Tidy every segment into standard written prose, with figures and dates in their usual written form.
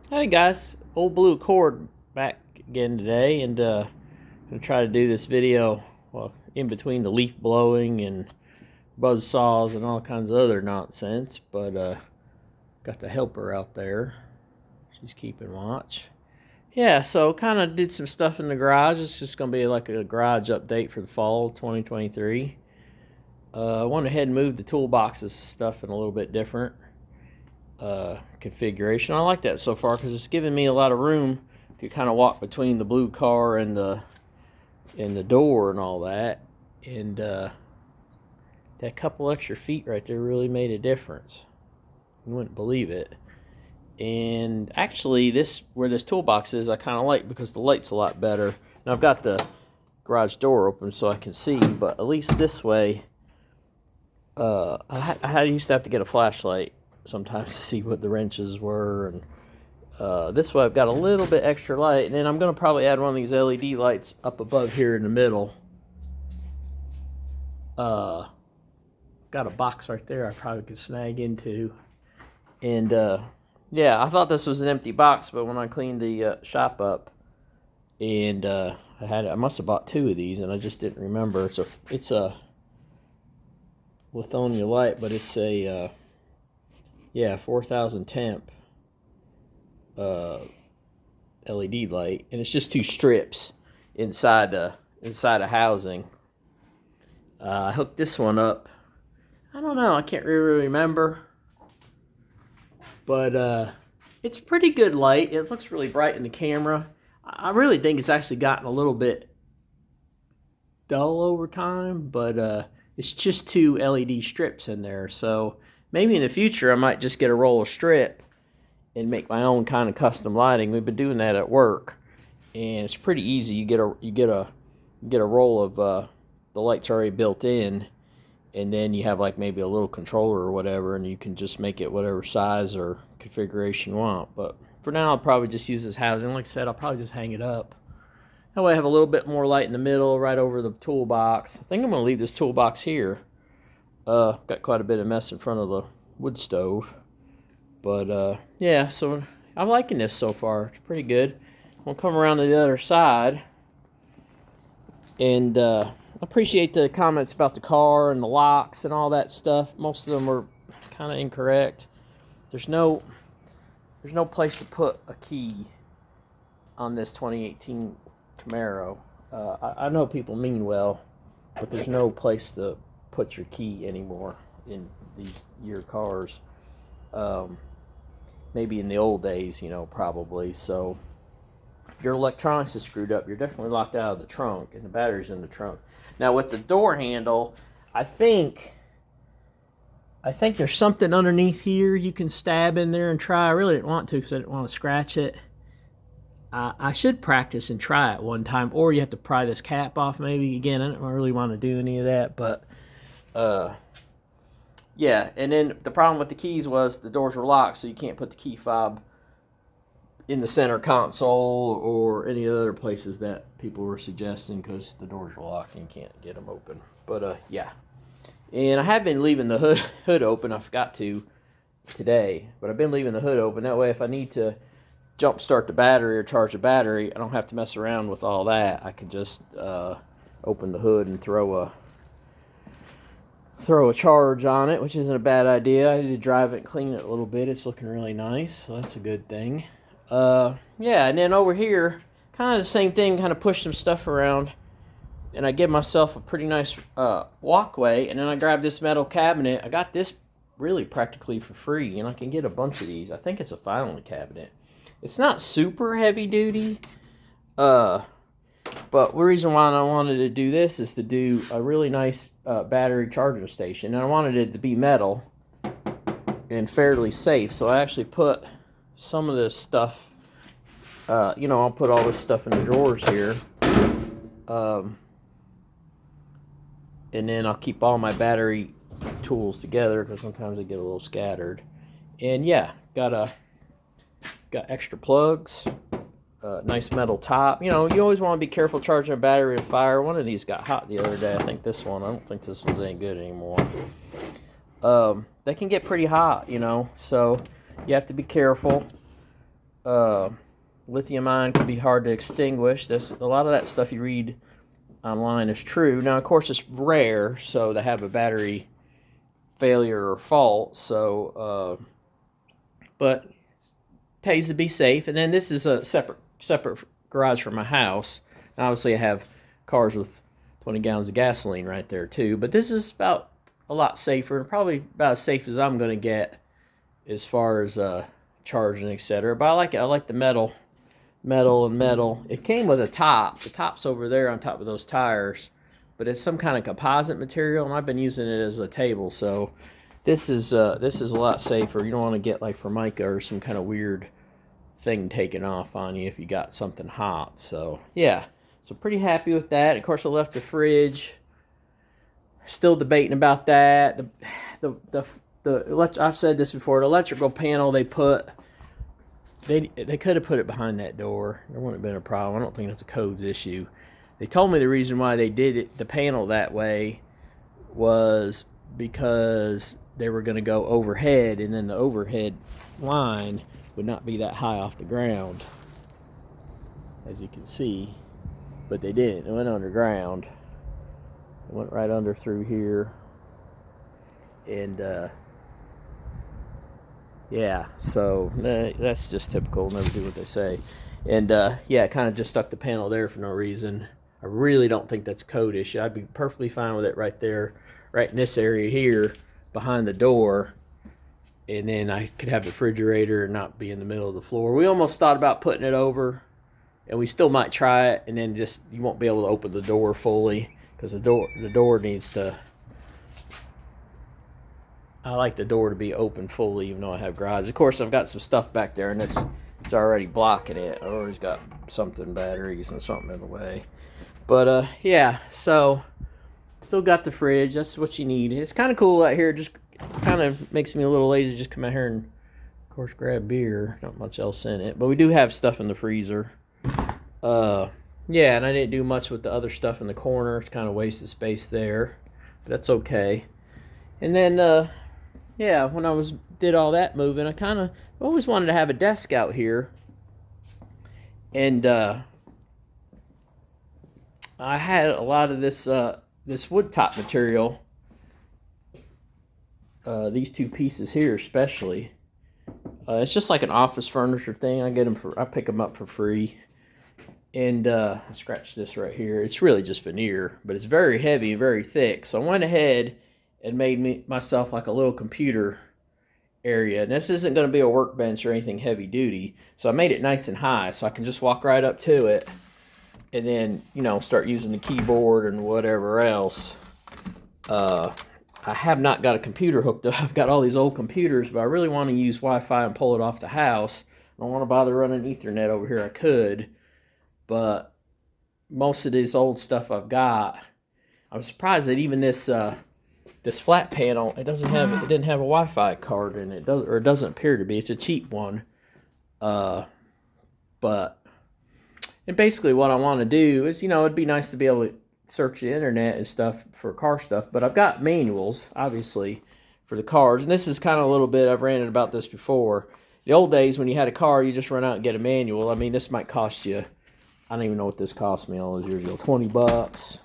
Hey guys, Old Blue Accord back again today, and gonna try to do this video. Well, in between the leaf blowing and buzz saws and all kinds of other nonsense, but got the helper out there. She's keeping watch. Yeah, so kind of did some stuff in the garage. It's just gonna be like a garage update for the fall 2023. I went ahead and moved the toolboxes and stuff in a little bit different configuration. I like that so far because it's giving me a lot of room to kind of walk between the blue car and the door and all that. And that couple extra feet right there really made a difference. You wouldn't believe it. And actually, this where this toolbox is, I kind of like because the light's a lot better. Now I've got the garage door open so I can see, but at least this way, I used to have to get a flashlight sometimes to see what the wrenches were, and this way I've got a little bit extra light. And then I'm going to probably add one of these LED lights up above here in the middle. Got a box right there I probably could snag into. And yeah, I thought this was an empty box, but when I cleaned the shop up, and I must have bought two of these, and I just didn't remember. It's a Lithonia light, but it's a 4,000 temp LED light, and it's just two strips inside a housing. I hooked this one up. I don't know. I can't really remember, but it's pretty good light. It looks really bright in the camera. I really think it's actually gotten a little bit dull over time, but it's just two LED strips in there. So maybe in the future I might just get a roll of strip and make my own kind of custom lighting. We've been doing that at work, and it's pretty easy. You get a roll of the lights already built in, and then you have like maybe a little controller or whatever, and you can just make it whatever size or configuration you want. But for now, I'll probably just use this housing. Like I said, I'll probably just hang it up. That way I have a little bit more light in the middle, right over the toolbox. I think I'm going to leave this toolbox here. Got quite a bit of mess in front of the wood stove. But yeah, so I'm liking this so far. It's pretty good. We'll come around to the other side. And I appreciate the comments about the car and the locks and all that stuff. Most of them were kind of incorrect. There's no place to put a key on this 2018 Camaro. I know people mean well, but there's no place to put your key anymore in these year cars. Maybe in the old days, probably. So if your electronics is screwed up, you're definitely locked out of the trunk, and the battery's in the trunk. Now with the door handle, I think there's something underneath here you can stab in there and try. I really didn't want to because I didn't want to scratch it. I should practice and try it one time, or you have to pry this cap off maybe. Again, I don't really want to do any of that, but yeah. And then the problem with the keys was the doors were locked, so you can't put the key fob in the center console or any other places that people were suggesting because the doors were locked and you can't get them open. But yeah. And I have been leaving the hood open. I forgot to today, but I've been leaving the hood open. That way, if I need to jump start the battery or charge the battery, I don't have to mess around with all that. I can just open the hood and throw a charge on it, which isn't a bad idea. I need to drive it and clean it a little bit. It's looking really nice, so that's a good thing. Yeah, and then over here, kind of the same thing, kind of push some stuff around, and I give myself a pretty nice walkway, and then I grab this metal cabinet. I got this really practically for free, and I can get a bunch of these. I think it's a filing cabinet. It's not super heavy duty, but the reason why I wanted to do this is to do a really nice battery charging station, and I wanted it to be metal and fairly safe, so I actually put some of this stuff, I'll put all this stuff in the drawers here, and then I'll keep all my battery tools together because sometimes they get a little scattered. And yeah, got extra plugs, nice metal top. You always want to be careful charging a battery with fire. One of these got hot the other day. I think this one. I don't think this one's any good anymore. They can get pretty hot, so you have to be careful. Lithium ion can be hard to extinguish. That's a lot of that stuff you read online is true. Now, of course, it's rare, so to have a battery failure or fault. So, but pays to be safe. And then this is a separate garage for my house. Now, obviously, I have cars with 20 gallons of gasoline right there too. But this is about a lot safer, and probably about as safe as I'm going to get as far as charging, etc. But I like it. I like the metal. It came with a top. The top's over there on top of those tires, but it's some kind of composite material, and I've been using it as a table. So this is a lot safer. You don't want to get like Formica or some kind of weird thing taken off on you if you got something hot. So yeah, so pretty happy with that. Of course, I left the fridge. Still debating about that. I've said this before. The electrical panel they put. They could have put it behind that door. There wouldn't have been a problem. I don't think that's a codes issue. They told me the reason why they did it, the panel that way, was because they were going to go overhead, and then the overhead line would not be that high off the ground, as you can see. But they didn't. It went underground. It went right under through here. And yeah, so that's just typical. Never do what they say. And yeah, it kind of just stuck the panel there for no reason. I really don't think that's a code issue. I'd be perfectly fine with it right there, right in this area here, behind the door. And then I could have the refrigerator and not be in the middle of the floor. We almost thought about putting it over, and we still might try it. And then just you won't be able to open the door fully because the door needs to. I like the door to be open fully, even though I have garage. Of course, I've got some stuff back there, and it's already blocking it. I always got something, batteries and something in the way. But yeah, so still got the fridge. That's what you need. It's kind of cool out here. Just kind of makes me a little lazy. Just come out here and, of course, grab beer. Not much else in it, but we do have stuff in the freezer. Yeah, and I didn't do much with the other stuff in the corner. It's kind of wasted space there, but that's okay. And then yeah, when I did all that moving, I kind of always wanted to have a desk out here. And I had a lot of this wood top material. These two pieces here especially. It's just like an office furniture thing. I pick them up for free. And I scratched this right here. It's really just veneer, but it's very heavy and very thick. So I went ahead and made myself like a little computer area. And this isn't going to be a workbench or anything heavy duty. So I made it nice and high so I can just walk right up to it and then, start using the keyboard and whatever else. I have not got a computer hooked up. I've got all these old computers, but I really want to use Wi-Fi and pull it off the house. I don't want to bother running Ethernet over here. I could, but most of this old stuff I've got, I'm surprised that even this flat panel, it didn't have a Wi-Fi card in it, or it doesn't appear to be. It's a cheap one. And basically what I want to do is, it'd be nice to be able to search the internet and stuff for car stuff, but I've got manuals, obviously, for the cars. And this is kind of a little bit, I've ranted about this before. The old days when you had a car, you just run out and get a manual. I mean, this might cost you, I don't even know what this cost me all those years ago, $20.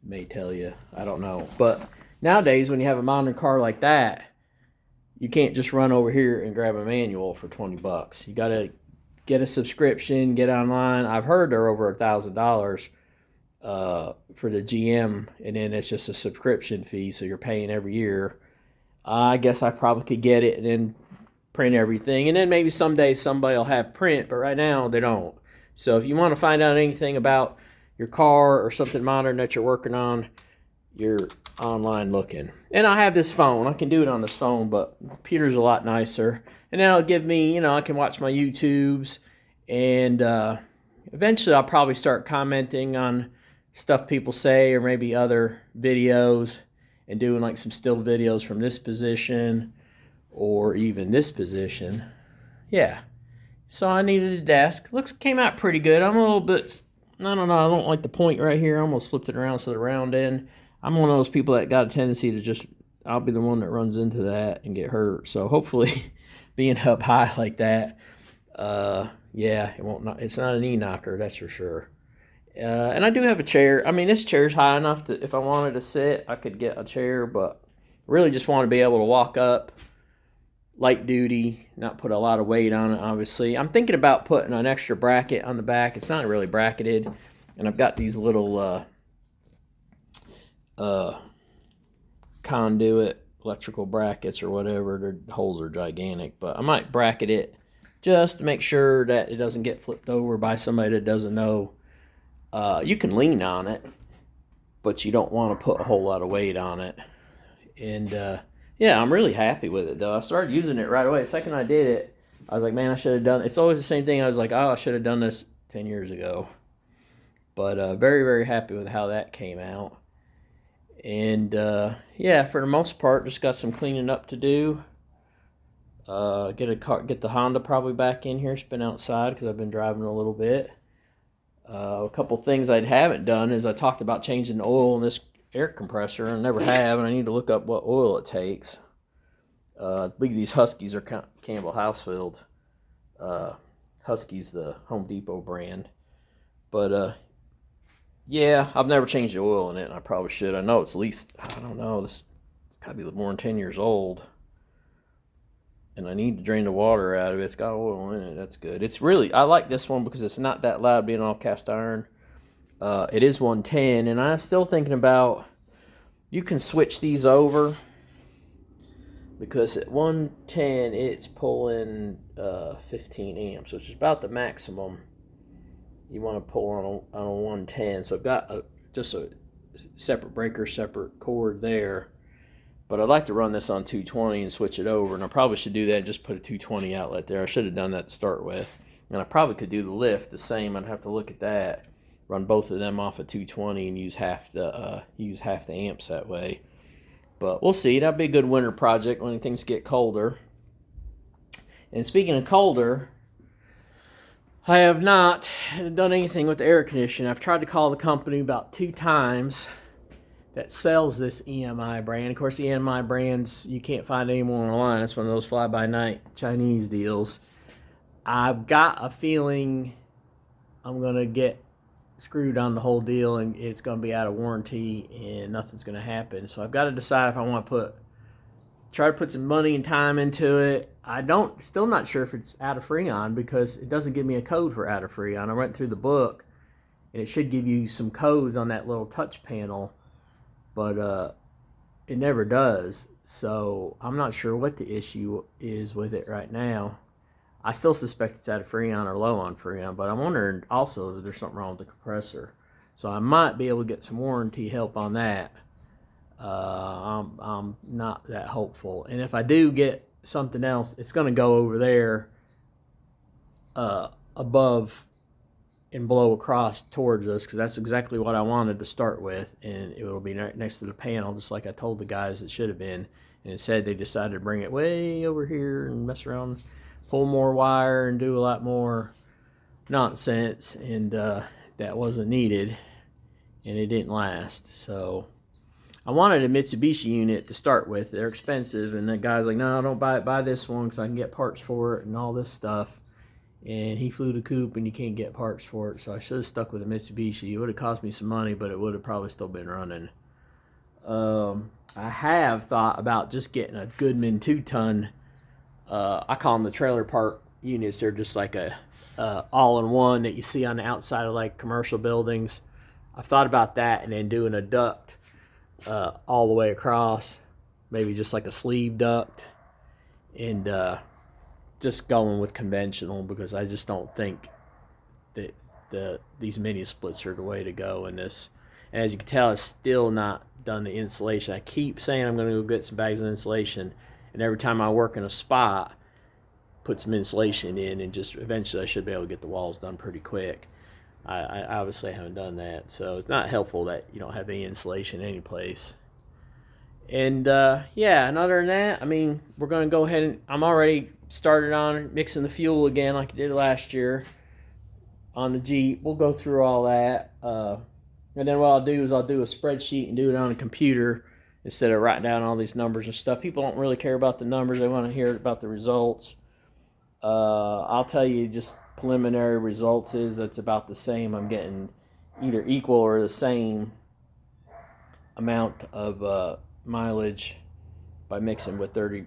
May tell you, I don't know. But nowadays, when you have a modern car like that, you can't just run over here and grab a manual for $20. You got to get a subscription, get online. I've heard they're over $1,000 for the GM, and then it's just a subscription fee, so you're paying every year. I guess I probably could get it and then print everything, and then maybe someday somebody will have print, but right now they don't. So if you want to find out anything about your car or something modern that you're working on, you're online looking. And I have this phone. I can do it on this phone, but the computer's a lot nicer. And that'll give me, I can watch my YouTubes, and eventually I'll probably start commenting on stuff people say, or maybe other videos, and doing like some still videos from this position or even this position. Yeah. So I needed a desk. Came out pretty good. I'm a little bit, I don't know, I don't like the point right here. I almost flipped it around so the round end. I'm one of those people that got a tendency to I'll be the one that runs into that and get hurt. So hopefully being up high like that, yeah, it's not a knee knocker, that's for sure. And I do have a chair. I mean, this chair's high enough that if I wanted to sit, I could get a chair, but really just want to be able to walk up, light duty, not put a lot of weight on it, obviously. I'm thinking about putting an extra bracket on the back. It's not really bracketed, and I've got these little conduit electrical brackets or whatever. The holes are gigantic, but I might bracket it just to make sure that it doesn't get flipped over by somebody that doesn't know. You can lean on it, but you don't want to put a whole lot of weight on it. And yeah, I'm really happy with it, though. I started using it right away. The second I did it, I was like, man, I should have done it. It's always the same thing. I was like, oh, I should have done this 10 years ago. But very, very happy with how that came out. And yeah, for the most part, just got some cleaning up to do. Get the Honda probably back in here. It's been outside because I've been driving a little bit. A couple things I haven't done is I talked about changing the oil in this air compressor, and I never have, and I need to look up what oil it takes. I believe these Huskies are Campbell Housefield. Huskies, the Home Depot brand. But yeah, I've never changed the oil in it, and I probably should. I know it's at least, I don't know, it's got to be more than 10 years old. And I need to drain the water out of it. It's got oil in it. That's good. It's really, I like this one because it's not that loud being all cast iron. It is 110, and I'm still thinking about, you can switch these over because at 110 it's pulling 15 amps, which is about the maximum you want to pull on a 110. So I've got just a separate breaker, separate cord there. But I'd like to run this on 220 and switch it over, and I probably should do that and just put a 220 outlet there. I should have done that to start with. And I probably could do the lift the same. I'd have to look at that, run both of them off at 220 and use half the amps that way. But we'll see. That'll be a good winter project when things get colder. And speaking of colder, I have not done anything with the air conditioning. I've tried to call the company about 2 times that sells this EMI brand. Of course, the EMI brands you can't find anymore online. It's one of those fly-by-night Chinese deals. I've got a feeling I'm going to get screwed on the whole deal and it's going to be out of warranty and nothing's going to happen. So I've got to decide if I want to try to put some money and time into it. Still not sure if it's out of Freon because it doesn't give me a code for out of Freon. I went through the book and it should give you some codes on that little touch panel, but it never does. So I'm not sure what the issue is with it right now. I still suspect it's out of Freon or low on Freon, but I'm wondering also if there's something wrong with the compressor. So I might be able to get some warranty help on that. I'm not that hopeful. And if I do get something else, it's going to go over there above and blow across towards us, because that's exactly what I wanted to start with, and it will be right next to the panel, just like I told the guys it should have been. And instead they decided to bring it way over here and mess around, pull more wire and do a lot more nonsense, and that wasn't needed, and it didn't last. So I wanted a Mitsubishi unit to start with. They're expensive, and the guy's like, no, don't buy this one because I can get parts for it and all this stuff. And he flew the coop and you can't get parts for it, so I should have stuck with a Mitsubishi. It would have cost me some money, but it would have probably still been running. I have thought about just getting a Goodman 2-ton, I call them the trailer park units. They're just like a all-in-one that you see on the outside of like commercial buildings. I've thought about that and then doing a duct all the way across, maybe just like a sleeve duct, and just going with conventional, because I just don't think that these mini splits are the way to go in this. And as you can tell, I've still not done the insulation. I keep saying I'm going to go get some bags of insulation, and every time I work in a spot, put some insulation in, and just eventually I should be able to get the walls done pretty quick. I obviously haven't done that, so it's not helpful that you don't have any insulation any place. And yeah, and other than that, I mean, we're going to go ahead and I'm already started on mixing the fuel again like I did last year on the Jeep. We'll go through all that. And then what I'll do is I'll do a spreadsheet and do it on a computer instead of writing down all these numbers and stuff. People don't really care about the numbers. They want to hear about the results. I'll tell you just preliminary results is it's about the same. I'm getting either equal or the same amount of mileage by mixing with 30%.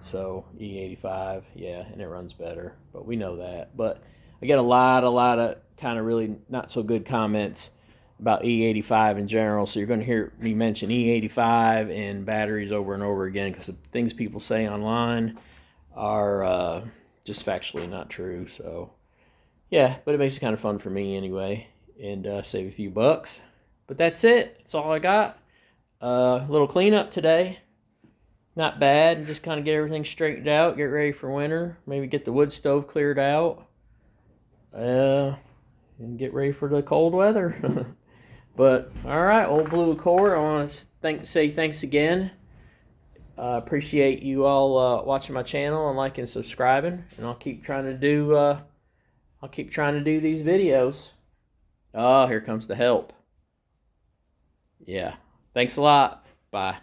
So E85, yeah, and it runs better, but we know that. But I get a lot of kind of really not so good comments about E85 in general, so you're going to hear me mention E85 and batteries over and over again, because the things people say online are just factually not true. So yeah, but it makes it kind of fun for me anyway, and save a few bucks. But that's it. That's all I got. A little cleanup today. Not bad. Just kind of get everything straightened out, get ready for winter. Maybe get the wood stove cleared out. And get ready for the cold weather. But all right, Old Blue Accord. I want to say thanks again. Appreciate you all watching my channel and liking and subscribing. And I'll keep trying to do these videos. Oh, here comes the help. Yeah. Thanks a lot. Bye.